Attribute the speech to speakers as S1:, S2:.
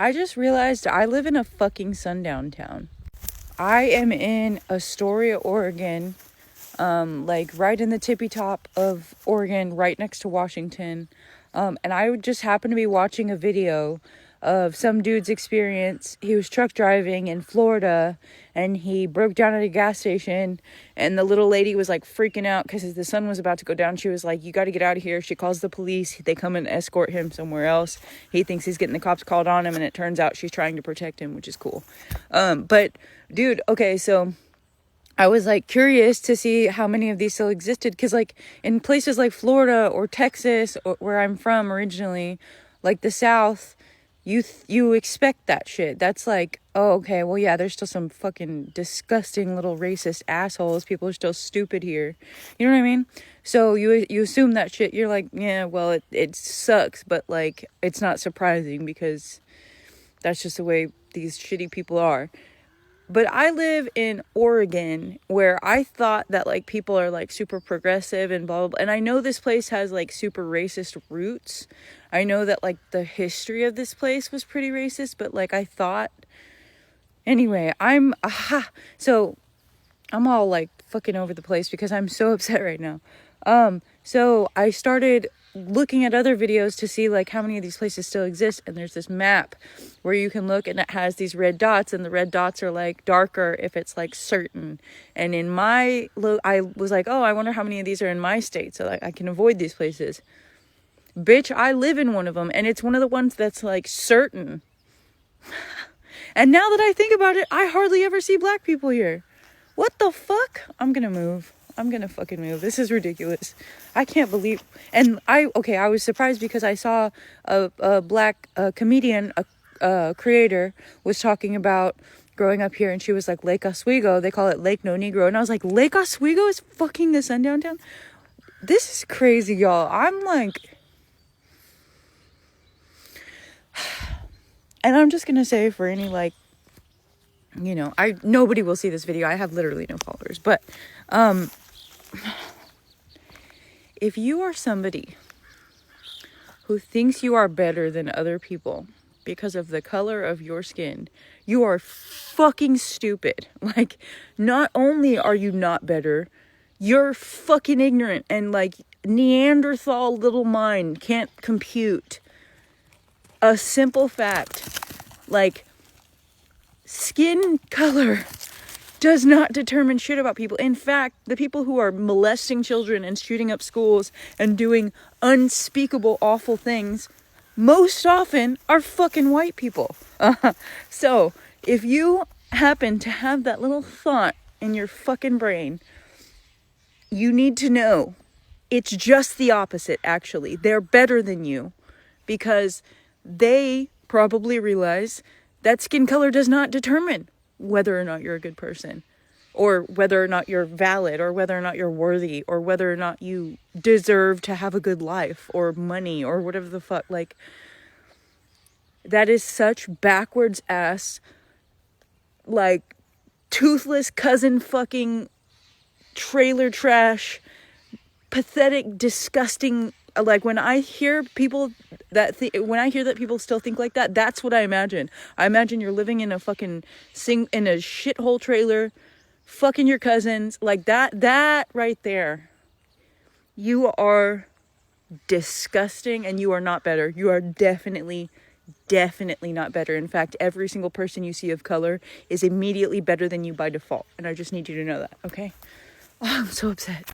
S1: I just realized I live in a fucking sundown town. I am in Astoria, Oregon, like right in the tippy top of Oregon, right next to Washington. And I just happened to be watching a video of some dude's experience. He was truck driving in Florida and he broke down at a gas station, and the little lady was like freaking out because the sun was about to go down. She was like, you got to get out of here. She calls the police. They come and escort him somewhere else. He thinks he's getting the cops called on him, and it turns out she's trying to protect him, which is cool. But dude, okay, so I was like curious to see how many of these still existed, because like in places like Florida or Texas, or where I'm from originally, like the South, you expect that shit. That's like, oh, okay, well, yeah, there's still some fucking disgusting little racist assholes. People are still stupid here. You know what I mean? So you assume that shit. You're like, yeah, well, it sucks, but like it's not surprising because that's just the way these shitty people are. But I live in Oregon, where I thought that like people are like super progressive and blah, blah, blah. And I know this place has like super racist roots. I know that like the history of this place was pretty racist, but like I thought, anyway, so I'm all like fucking over the place because I'm so upset right now. So I started looking at other videos to see like how many of these places still exist, and there's this map where you can look and it has these red dots, and the red dots are like darker if it's like certain. And in my I was like, oh, I wonder how many of these are in my state so like I can avoid these places. Bitch, I live in one of them, and it's one of the ones that's like certain. And now that I think about it, I hardly ever see black people here. What the fuck? I'm gonna move. I'm gonna fucking move. This is ridiculous. I can't believe. And I was surprised because I saw a black comedian, a creator, was talking about growing up here, and she was like, Lake Oswego, they call it Lake No Negro. And I was like, Lake Oswego is fucking the sundown town? This is crazy, y'all. I'm like, and I'm just gonna say, for any like, you know, nobody will see this video. I have literally no followers, but if you are somebody who thinks you are better than other people because of the color of your skin, you are fucking stupid. Like, not only are you not better, you're fucking ignorant, and like Neanderthal little mind can't compute a simple fact like skin color does not determine shit about people. In fact, the people who are molesting children and shooting up schools and doing unspeakable awful things most often are fucking white people. So if you happen to have that little thought in your fucking brain, you need to know it's just the opposite. Actually, they're better than you because they probably realize that skin color does not determine whether or not you're a good person, or whether or not you're valid, or whether or not you're worthy, or whether or not you deserve to have a good life or money or whatever the fuck. Like, that is such backwards ass, like, toothless cousin fucking trailer trash, pathetic, disgusting. Like, when I hear people that when I hear that people still think like that, that's what I imagine. I imagine you're living in a fucking in a shithole trailer, fucking your cousins, like that right there. You are disgusting, and you are not better. You are definitely not better. In fact, every single person you see of color is immediately better than you by default. And I just need you to know that, okay? Oh, I'm so upset.